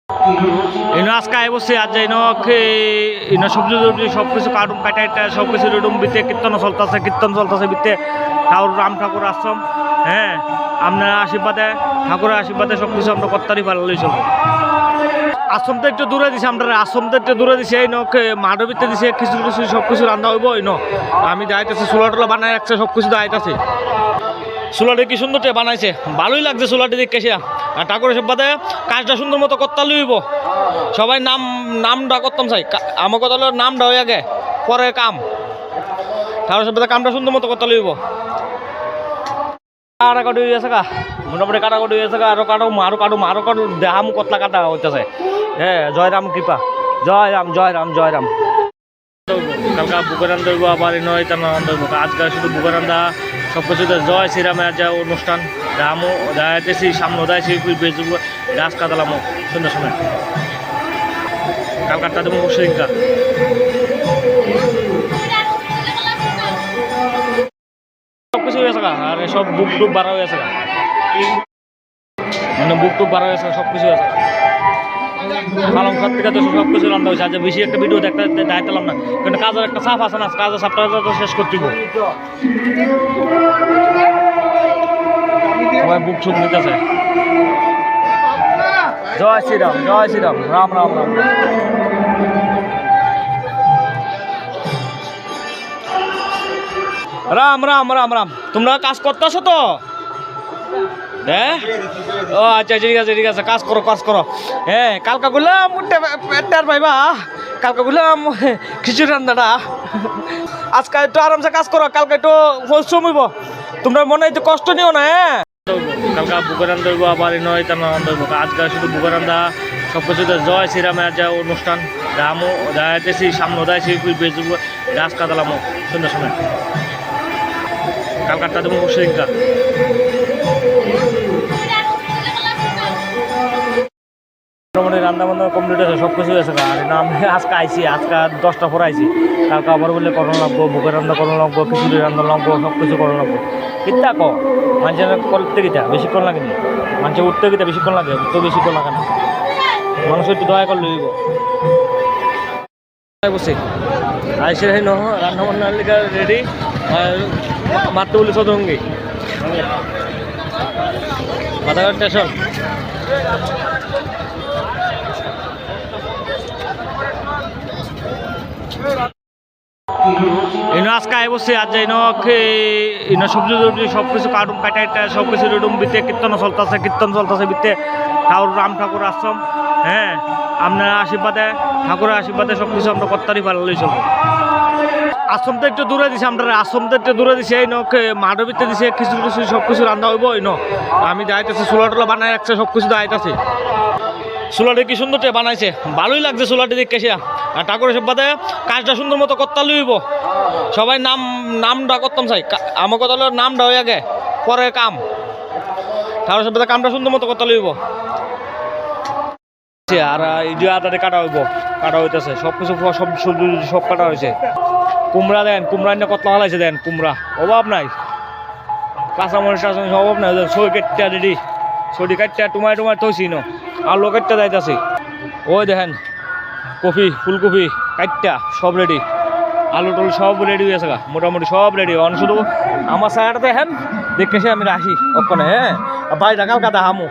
ইনো আজকে আই বসে আজ ইনো সবজি সব কিছু কার্টুন কাটা এটা সব কিছু রুম ভিতরে কীর্তন চলতেছে ভিতরে ঠাকুর রাম ঠাকুর আশ্রম। হ্যাঁ, আপনার আশীর্বাদে ঠাকুরের আশীর্বাদে সব কিছু আমরা করতারই পারলেই চলবো। আশ্রমটা একটু দূরে দিছে, আমরা আশ্রমটা একটু দূরে দিছে এই নখ মাঠের ভিতরে দিছে কিছু সব কিছু রান্না হইব এই আমি দায়িত্ব চুলা টুলা বানাই রাখছে সব কিছু দায়িত্ব। চুলাটি কি সুন্দর বানাইছে, ভালোই লাগছে চুলাটি দেখে। আর ঠাকুরের সব্বাদে কাজটা সুন্দর মতো করতে লইব। সবাই নামটা করতাম চাই, আমার কথা হলো নামটা হয়ে আগে পরে কাম। ঠাকুরের সব্বাদে কামটা সুন্দর মতো করতে লইব। কাটাকাটি হয়ে গেছে গা, মোটামুটি কাটাকাটি হয়ে গেছে গা। আরো কাটো দেহাম কতলা কাটা হইতেছে। হ্যাঁ, জয় রাম কৃপা, জয় রাম জয় রাম জয় রাম। কালকা বুকের রান্ধা হইব, আবার নয় তার রান্ধা হইব। আজকাল শুধু বুকের রান্ধা সব কিছুতে জয় শ্রীরামের যা অনুষ্ঠান রামও দাঁড়াইতেছি সামনে দাঁড়াইছি বেজব গাছ কাটালাম সুন্দর সময় কালকাতা দেবো মুসলিমকা সব কিছু হয়ে আছে আর সব বুক টুক বাড়া হয়ে আছে মানে বুক টুক বাড়া হয়েছে সব কিছু আছে। পালং শাক থেকে তো সব কিছু রান্না হয়েছে। আজ বেশি একটা ভিডিও দেখতে দেখাইতাম না, কিন্তু কাজের একটা চাপ আছে না, কাজের চাপটা তো শেষ করতে সবাই বুক ছুক নিতেছে। জয় শ্রীরাম রাম রাম রাম। রাম রাম রাম রাম। তোমরা কাজ করতেছো তো? হ্যাঁ, ও আচ্ছা ঠিক আছে কাজ করো। হ্যাঁ, কালকা বললাম পেটার পাইবা, কালকা বললাম খিচুড়ি রান্নাটা। আজকে একটু আরামসে কাজ করো, কালকে একটু পরিশ্রম হইব। তোমরা মনে একটু কষ্ট নিও না। হ্যাঁ, কালকা বুকের রান্ধা হইব, আবার নয় তার রান্ধা হইব। আজকাল শুধু বুকের রান্ধা সব কিছুতে জয় শ্রীরামের যা অনুষ্ঠান রামও দাঁড়াইতেছি সামনে দাঁড়াইছি বেজব গাছ কাটালাম সুন্দর সময় কালকাতা দেবো মুসলিমকা মোটামুটি রান্না বান্না কমপ্লিট আছে, সব কিছু আছে। আর আমি আজকে আইছি, আজকে 10টা পরে আইছি। কালকে আবার বললে করোনা লাগবো, বুকের রান্না করোনা লাগবো, খিচুড়ি রান্না লাগবো, সব কিছু করোনা লাগবো। কিতা ক মানুষের করতে গিতা বেশিক্ষণ লাগে নি, মানুষের উঠতে গিতা বেশিক্ষণ লাগে, উঠতে বেশিক্ষণ লাগে না। মানুষ একটু দয়া করলে হইব। বসে আইসে রান্না বান্নার লিখা রেডি মারতে বলে সদঙ্গি বাধাঘাট স্টেশন। ইনো আজকে আই বসে আজ ইনো সবজি সব কিছু কার্টুন কাটা এটা সব কিছু রুম ভিতরে কীর্তন চলতেছে ভিতরে ঠাকুর রাম ঠাকুর আশ্রম। হ্যাঁ, আপনার আশীর্বাদে ঠাকুরের আশীর্বাদে সব কিছু আমরা করতারই পারলেই চলবো। আশ্রমটা একটু দূরে দিছে, আমরা আশ্রমটা একটু দূরে দিছে এই মাঠের ভিতরে দিছে কিছু সব কিছু রান্না হইব এই আমি দায়িত্ব চুলা টুলা বানাই রাখছে সব কিছু দায়িত্ব। চুলাটি কি সুন্দর বানাইছে, ভালোই লাগছে চুলাটি দেখে। আর ঠাকুরের সব্বাদে কাজটা সুন্দর মতো করতে লইব। সবাই নামটা করতাম চাই, আমার কথা হলো নামটা হয়ে আগে পরে কাম। ঠাকুরের সব্বাদে কামটা সুন্দর মতো করতে লইব। আর আদাতে কাটা হইতেছে সব কিছু সব সবজি সব কাটা হয়েছে। কুমড়া দেন, কুমড়া এনে কতলা হালাইছে দেন, কুমড়া অভাব নাই, কাঁচামরিচ টাচামরিচ অভাব নাই। সই কাটটা রেডি, সরি কাটটা টুমাই থইছি আলু কাটটা যাইতেছে। ওই দেখেন কফি ফুলকপি কাটটা সব রেডি, আলু টুলু সব রেডি হয়ে আছে মোটামুটি সব রেডি। শুধু আমার সাইডটা দেখেন দেখে আমি রাখি ওখানে। হ্যাঁ, বাইরে কালকা দেখামো।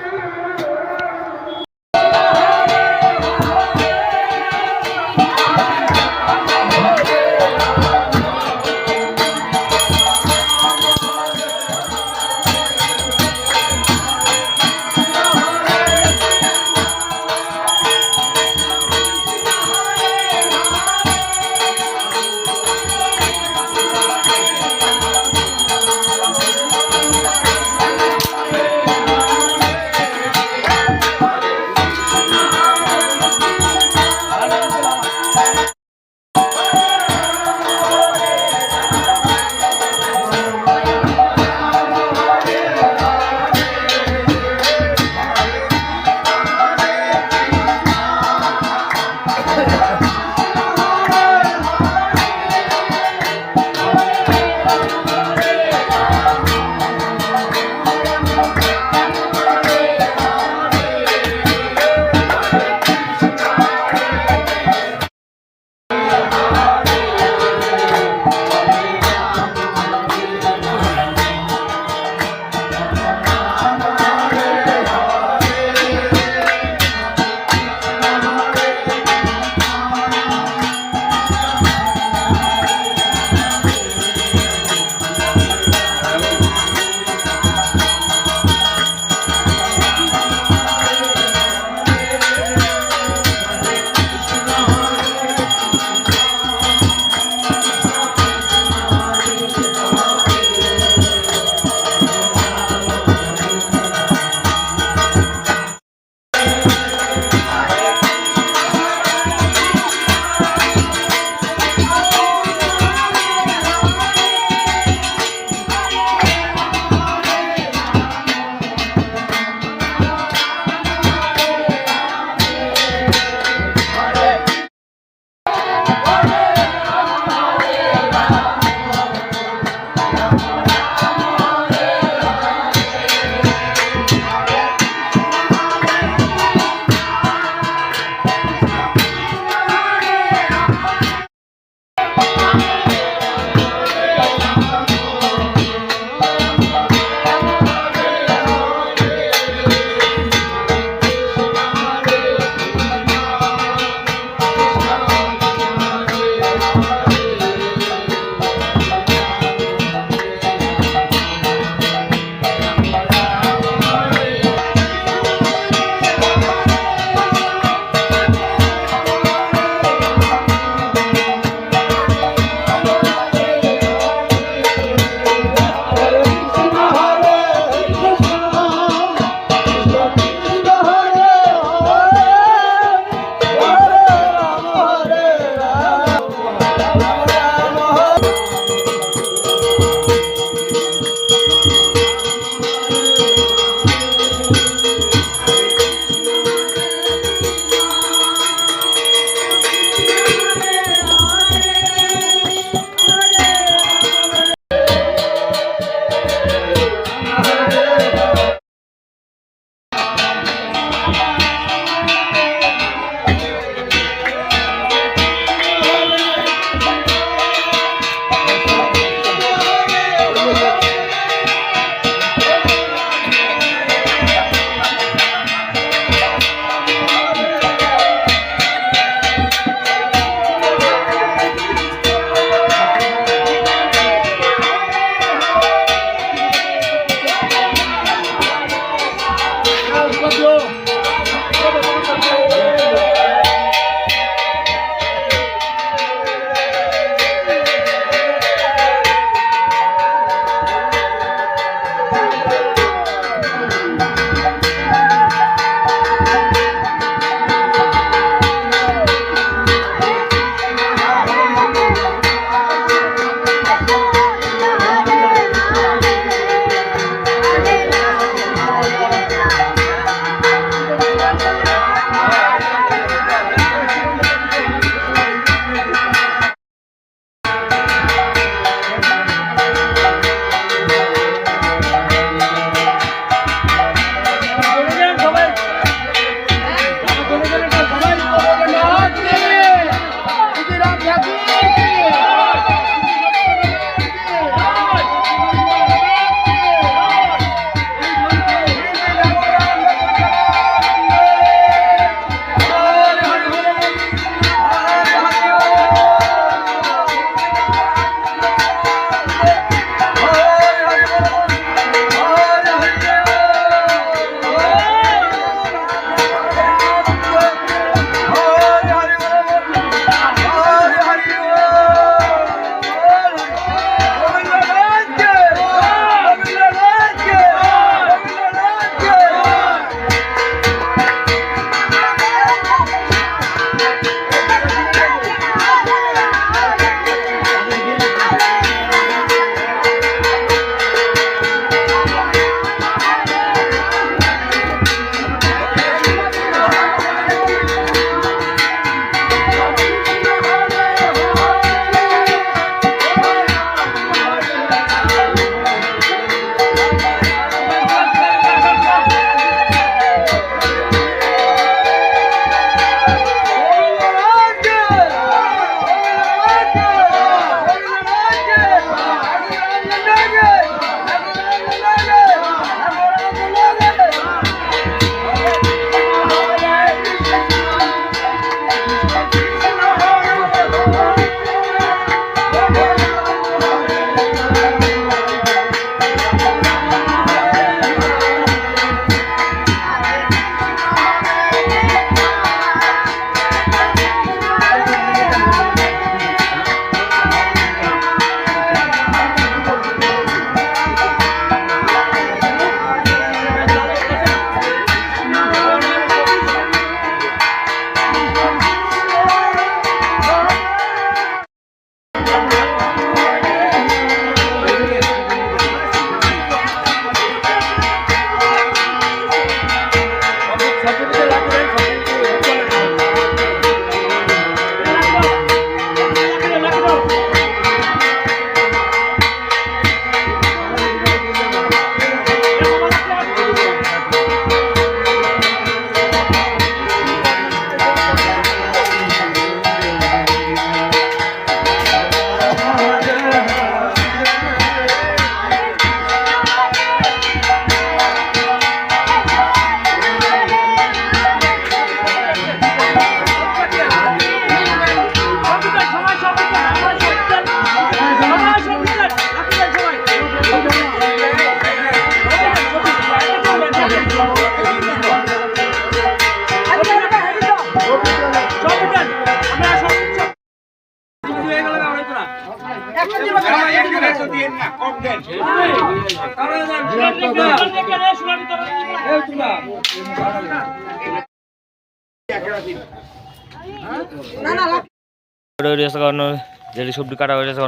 যেটি সবজি কাটা হয়ে গেছে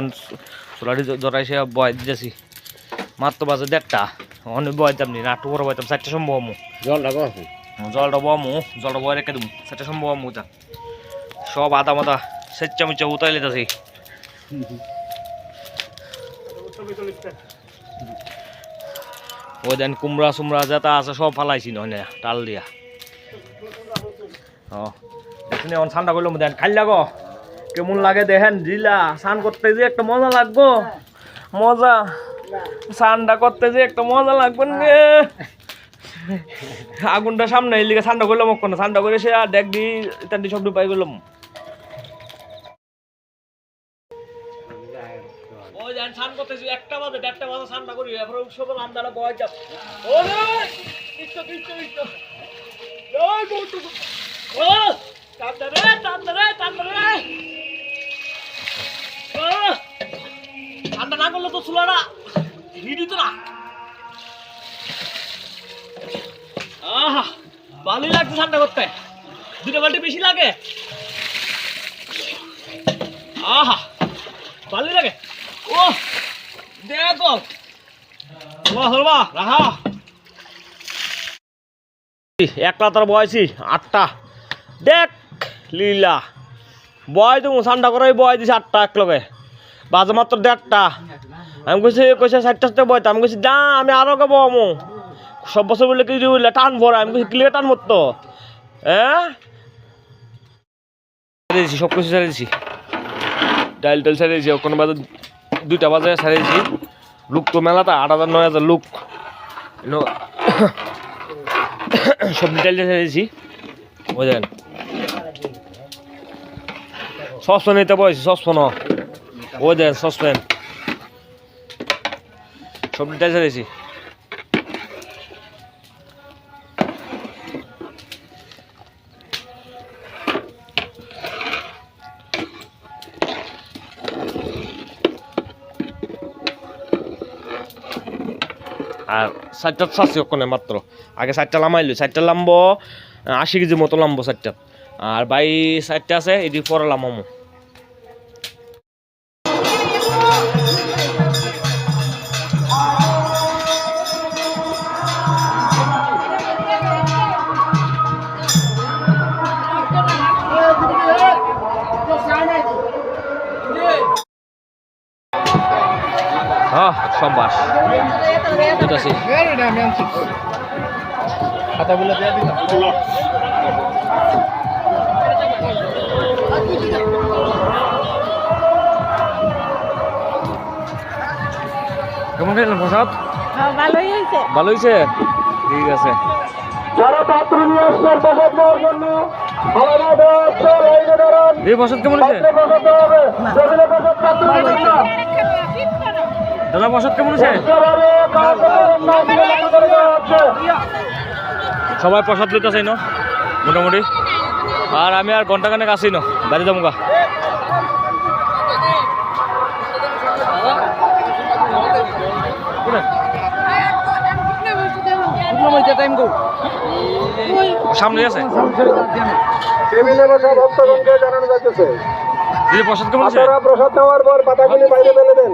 সোলারি জড়াইছে বয় দিতেছি মাত্র বাজে 1:30 অনেক বয়তাম নি নাটু বড় বয়তাম 4টা সম্ভব জলটা বয় রেখে দেবো 4টা সম্ভব সব আদা মাদা সেচ্চা মুচা উতাই লেতেছি ওই দেন কুমড়া সুমড়া যেটা আছে সব ফালাইছি নয় টাল দিয়া এখানে ঠান্ডা করলাম দেন খাই লাগো কেমন লাগে দেখেন জিলা স্নান করতে যে একটা মজা লাগবো মজা স্নানটা করতে যে একটা মজা লাগবে আগুনটা সামনে এই লিগে ঠান্ডা করলাম না ঠান্ডা করে সে আর দেখ দি ইত্যাদি সব ডুবাই গেলাম ওই দেন স্নান করতে যে 1টা বাজে 1:30 বাজে ঠান্ডা করি এরপর সব রান্দাটা বয় যাব ওরে ইচ্ছা ওই বউটু ও টান্দরে ঠান্ডা না করলে তো চুলাটা হিট হতো না আহা ভালোই লাগছে ঠান্ডা করতে 2টা বালতি বেশি লাগে আহা ভালোই লাগে ও দেখো হলবা রাহা একলা তোর বয়সী 8টা দেখ লীলা বয় তুমি ঠান্ডা করে বয় দিছি 8টা এক লগে বাজে মাত্র 1:30 আমি কইছে 60টা বয় আমি কইছি দা আমি আরো গাবো আমু সব বছর বলে কি বললে টান ভরা আমি কইছি ক্লিয়ার টান মত হ্যাঁ দিয়েছি সব কিছু ছেড়ে দিয়েছি ডাইল ছেড়ে দিয়েছি কোনো বাজে 2টা বাজে ছেড়ে দিয়েছি লুক তো মেলাটা 8,000 9,000 লুক সবজি ডাইল ছেড়ে দিয়েছি ওই দেখেন সসপ্যান নিতে বলছি সসপ্যান ওই দেখেন সসপ্যান সবজি ডাইল ছেড়েছি আর 60টা চাচ্ছি ওখানে মাত্র আগে 60টা লামাইলো 60টা লামবো 80 কেজি মতো লামবো 60টা আর বাই 60টা আছে এটি পরে লামামো হ্যাঁ সব বাস বুঝতেছি খাতাগুলো দিয়ে দিলাম কেমন খেলেন প্রসাদ ভালোই হয়েছে ঠিক আছে যারা পাত্র নিয়ে আসছেন প্রসাদ নেওয়ার জন্য প্রসাদ কেমন হয়েছে দাদা প্রসাদ কেমন হয়েছে সবাই প্রসাদ লইতে চাই না মোটামুটি আর আমি আর ঘন্টাখানেক আসি না বাড়ি যাবো গা সামনে আছে প্রসাদ কেমন আছে প্রসাদ নেওয়ার পর পাতাগুলি বাইরে ফেলে দেন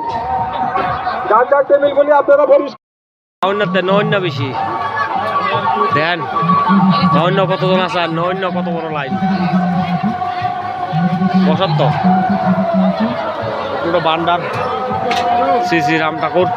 যার টেবিলগুলি আপনারা নৈন্য বেশি দেন নৈন্য কতজন আছে আর নৈন্য কত বড় লাইন প্রসাদ তো পুরো বান্ডার শ্রী শ্রী রাম ঠাকুর